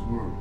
word.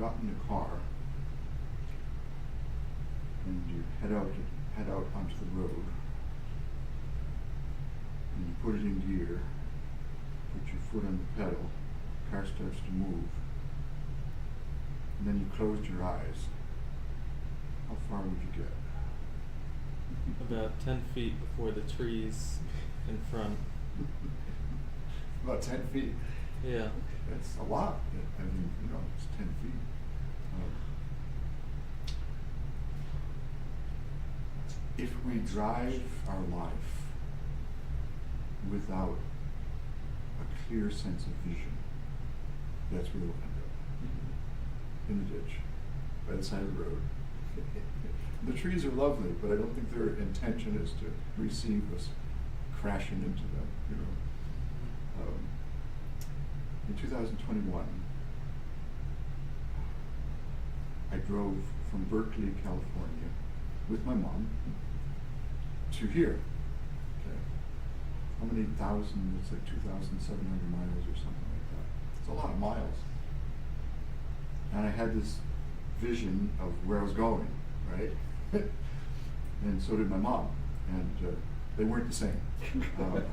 got in the car and you head out onto the road, and you put it in gear, put your foot on the pedal, the car starts to move, and then you closed your eyes, how far would you get? About 10 feet before the trees in front. About 10 feet. Yeah. That's a lot. I mean, it's 10 feet. If we drive our life without a clear sense of vision, that's where we'll end up. In the ditch, by the side of the road. The trees are lovely, but I don't think their intention is to receive us crashing into them, In 2021, I drove from Berkeley, California, with my mom to here. Okay. How many thousand? It's like 2,700 miles or something like that. It's a lot of miles. And I had this vision of where I was going, right? And so did my mom, and they weren't the same. It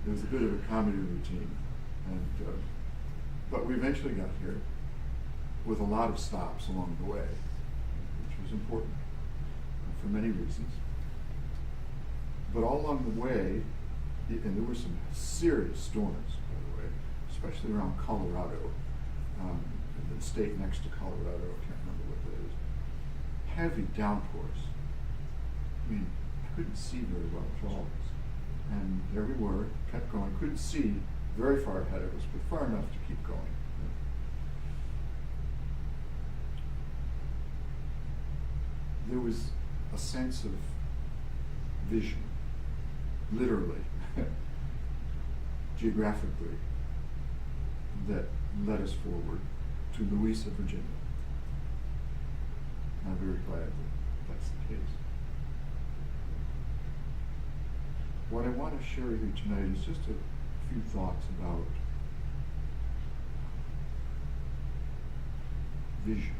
was a bit of a comedy routine, and but we eventually got here with a lot of stops along the way, which was important for many reasons. But all along the way, and there were some serious storms, by the way, especially around Colorado, the state next to Colorado, I can't remember what that is. Heavy downpours. I mean, I couldn't see very well at all. And there we were, kept going, couldn't see very far ahead of us, but far enough to keep going. There was a sense of vision, literally, geographically, that led us forward to Louisa, Virginia. I'm very glad that that's the case. What I want to share with you tonight is just a few thoughts about vision.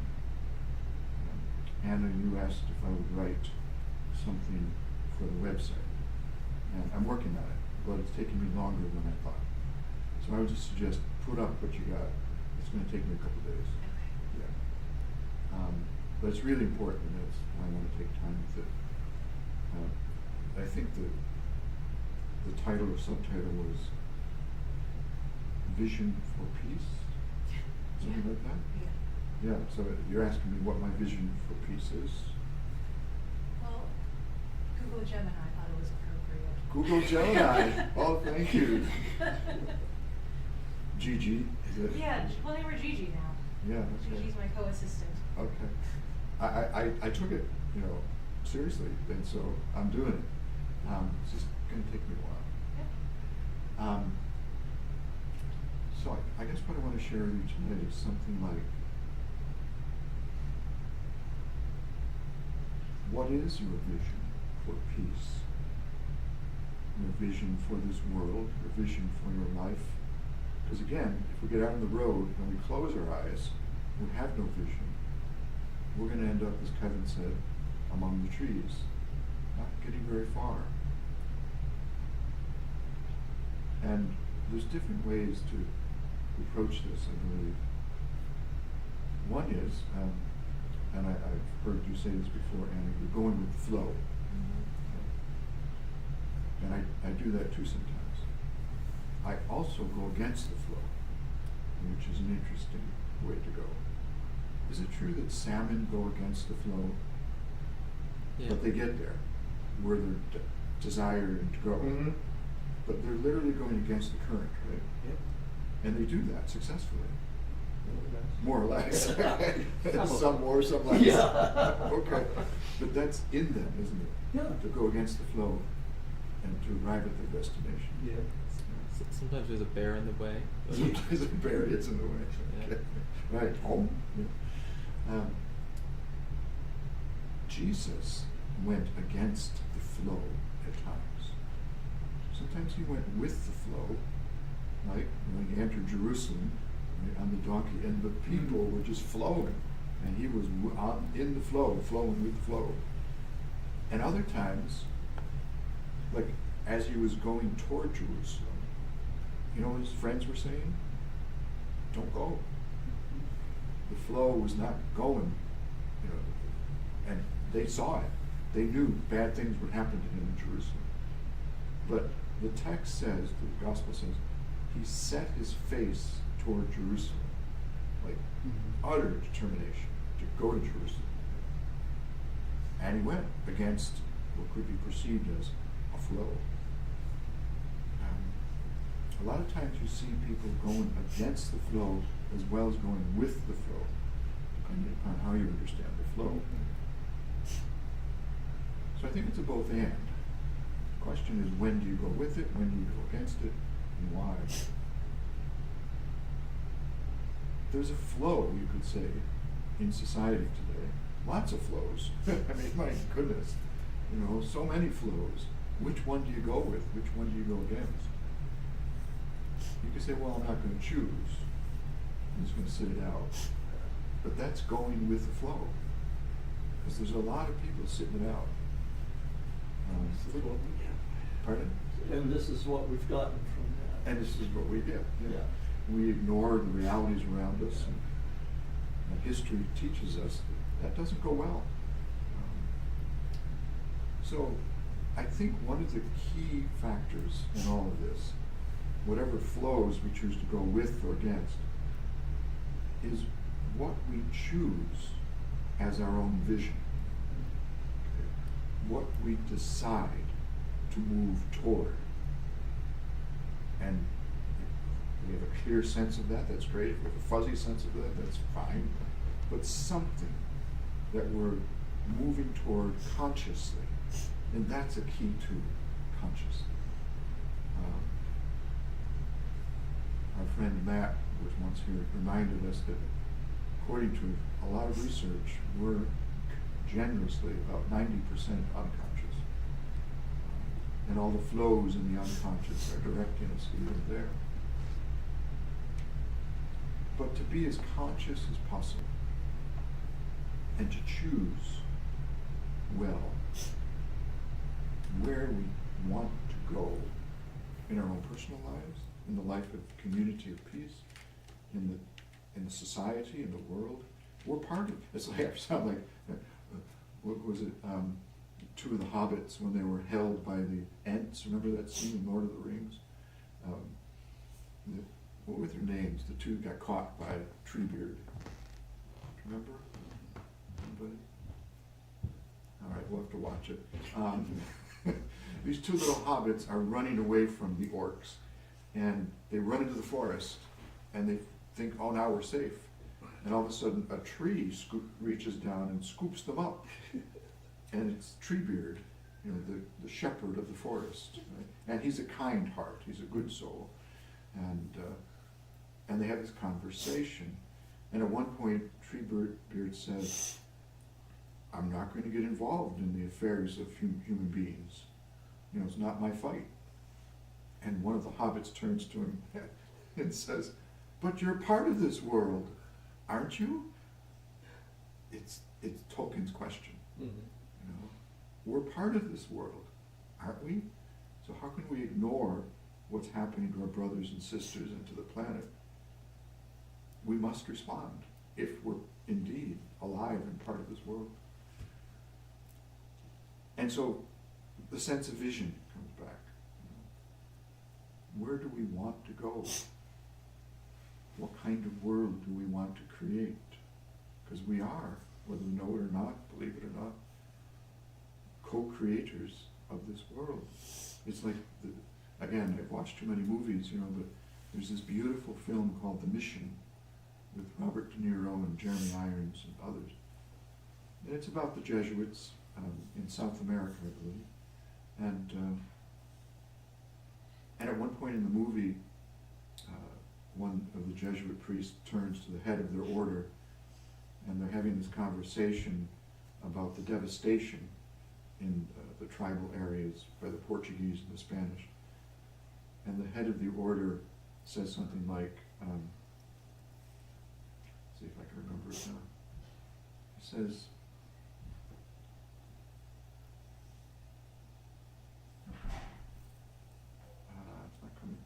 Anna, you asked if I would write something for the website, and I'm working on it, but it's taking me longer than I thought. So I would just suggest put up what you got. It's going to take me a couple days. Yeah. But it's really important, and that's why I want to take time with it. I think the title or subtitle was Vision for Peace, something like that? Yeah, so you're asking me what my vision for peace is? Well, Google Gemini thought it was appropriate. Google Gemini. Oh, thank you. Gigi, is it? Yeah, well, they were Gigi now. Yeah, that's right. Gigi's my co-assistant. Okay. I took it, seriously, and so I'm doing it. It's just going to take me a while. Yep. So I guess what I want to share with you tonight is something like, what is your vision for peace? Your vision for this world, your vision for your life? Because again, if we get out on the road and we close our eyes, we have no vision. We're going to end up, as Kevin said, among the trees, not getting very far. And there's different ways to approach this, I believe. One is, and I've heard you say this before, Anna, you're going with the flow. Mm-hmm. And I do that too sometimes. I also go against the flow, which is an interesting way to go. Is it true that salmon go against the flow? Yeah. But they get there, where they're desired to go. Mm-hmm. But they're literally going against the current, right? Yep. And they do that successfully. More or less. More or less. Some more, some less. Yeah. Okay. But that's in them, isn't it? Yeah. To go against the flow and to arrive at their destination. Yeah. Sometimes there's a bear in the way. but- Sometimes a bear gets in the way. Yeah. Okay. Right. Oh. Yeah. Jesus went against the flow at times. Sometimes he went with the flow, like when he entered Jerusalem, right, on the donkey, and the people were just flowing, and he was in the flow, flowing with the flow. And other times, like as he was going toward Jerusalem, you know what his friends were saying? Don't go. The flow was not going, you know, and they saw it. They knew bad things would happen to him in Jerusalem. But the text says, the gospel says, he set his face toward Jerusalem, like utter determination to go to Jerusalem. And he went against what could be perceived as a flow. A lot of times you see people going against the flow as well as going with the flow, depending upon how you understand the flow. So I think it's a both and. The question is, when do you go with it, when do you go against it, and why? There's a flow, you could say, in society today. Lots of flows. I mean, my goodness, you know, so many flows. Which one do you go with? Which one do you go against? You could say, well, I'm not going to choose. I'm just going to sit it out. But that's going with the flow. Because there's a lot of people sitting it out. This is what we get. Pardon? And this is what we've gotten from that. And this is what we get. Yeah. We ignore the realities around us. And history teaches us that doesn't go well. So I think one of the key factors in all of this, whatever flows we choose to go with or against, is what we choose as our own vision. Okay? What we decide to move toward. And if we have a clear sense of that, that's great. If we have a fuzzy sense of that, that's fine. But something that we're moving toward consciously, and that's a key to consciously. Our friend Matt was once here, reminded us that according to a lot of research, we're generously about 90% unconscious. And all the flows in the unconscious are directing us here and there. But to be as conscious as possible and to choose well where we want to go in our own personal lives, in the life of community of peace, in the society, in the world. We're part of it. It's like, I sound like, what was it, two of the hobbits when they were held by the Ents, remember that scene in Lord of the Rings? What were their names? The two got caught by Treebeard. Remember? Anybody? All right, we'll have to watch it. These two little hobbits are running away from the orcs, and they run into the forest, and they think, oh, now we're safe. And all of a sudden, a tree reaches down and scoops them up. And it's Treebeard, you know, the shepherd of the forest. Right? And he's a kind heart, he's a good soul. And they have this conversation. And at one point, Treebeard says, I'm not going to get involved in the affairs of human beings. You know, it's not my fight. And one of the hobbits turns to him and says, but you're part of this world, aren't you? It's Tolkien's question. Mm-hmm. You know, we're part of this world, aren't we? So how can we ignore what's happening to our brothers and sisters and to the planet? We must respond if we're indeed alive and part of this world. And so the sense of vision comes back. Where do we want to go? What kind of world do we want to create? Because we are, whether we know it or not, believe it or not, co-creators of this world. It's like, again, I've watched too many movies, you know, but there's this beautiful film called The Mission with Robert De Niro and Jeremy Irons and others. And it's about the Jesuits in South America, I believe. And at one point in the movie, one of the Jesuit priests turns to the head of their order, and they're having this conversation about the devastation in the tribal areas by the Portuguese and the Spanish. And the head of the order says something like, remember it now. He says, it's not coming.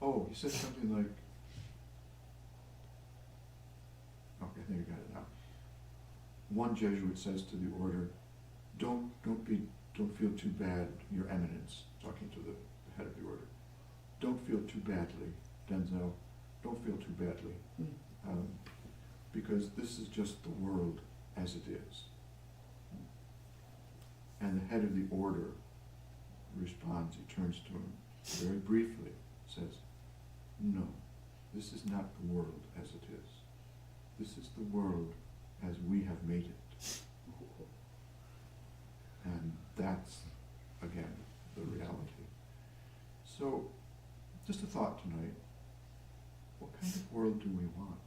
Oh, he says something like, okay, I think I got it now. One Jesuit says to the order, don't feel too bad, Your Eminence, talking to the head of the order. Don't feel too badly, Denzel. Don't feel too badly, because this is just the world as it is. And the head of the order responds. He turns to him very briefly, says, "No, this is not the world as it is. This is the world as we have made it." And that's, again, the reality. So, just a thought tonight. What kind of world do we want?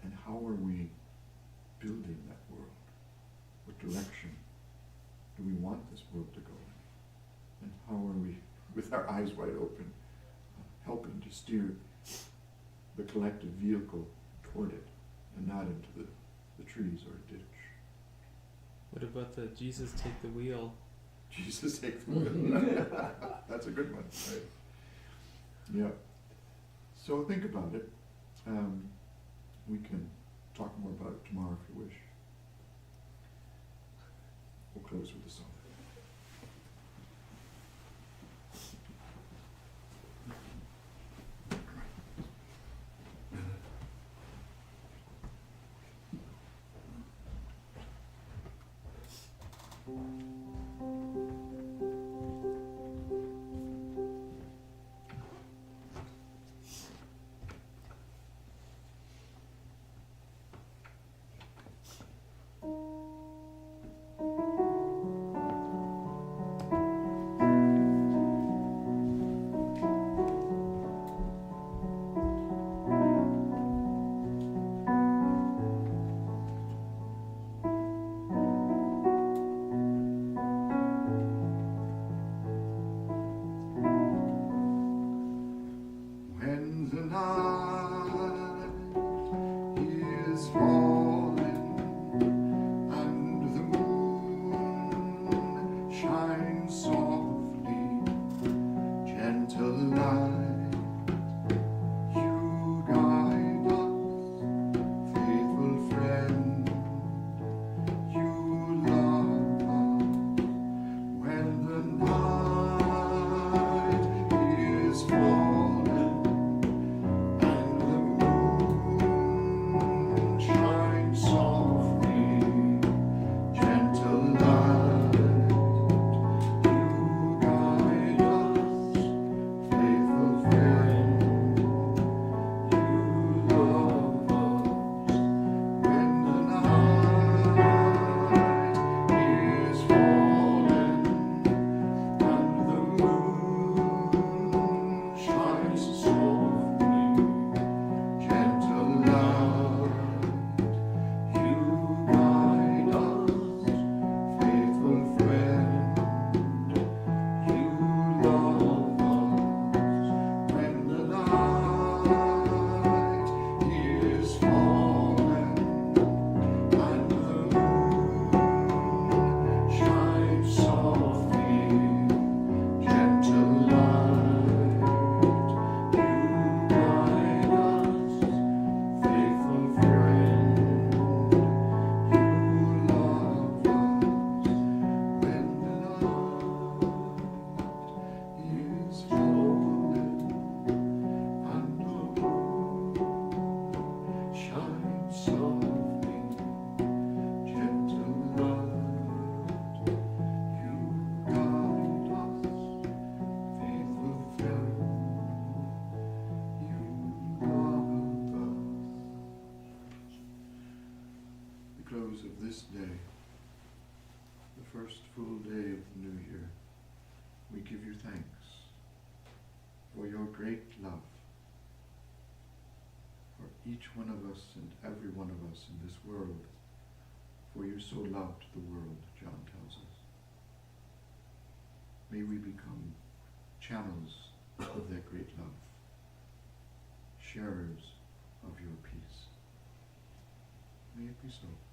And how are we building that world? What direction do we want this world to go in? And how are we, with our eyes wide open, helping to steer the collective vehicle toward it and not into the trees or a ditch? What about the Jesus take the wheel? Jesus take the wheel. That's a good one, right? Yeah. So think about it. We can talk more about it tomorrow if you wish. We'll close with a song. Of this day, the first full day of the new year, we give you thanks for your great love for each one of us and every one of us in this world, for you so loved the world, John tells us. May we become channels of that great love. sharers of your peace. May it be so.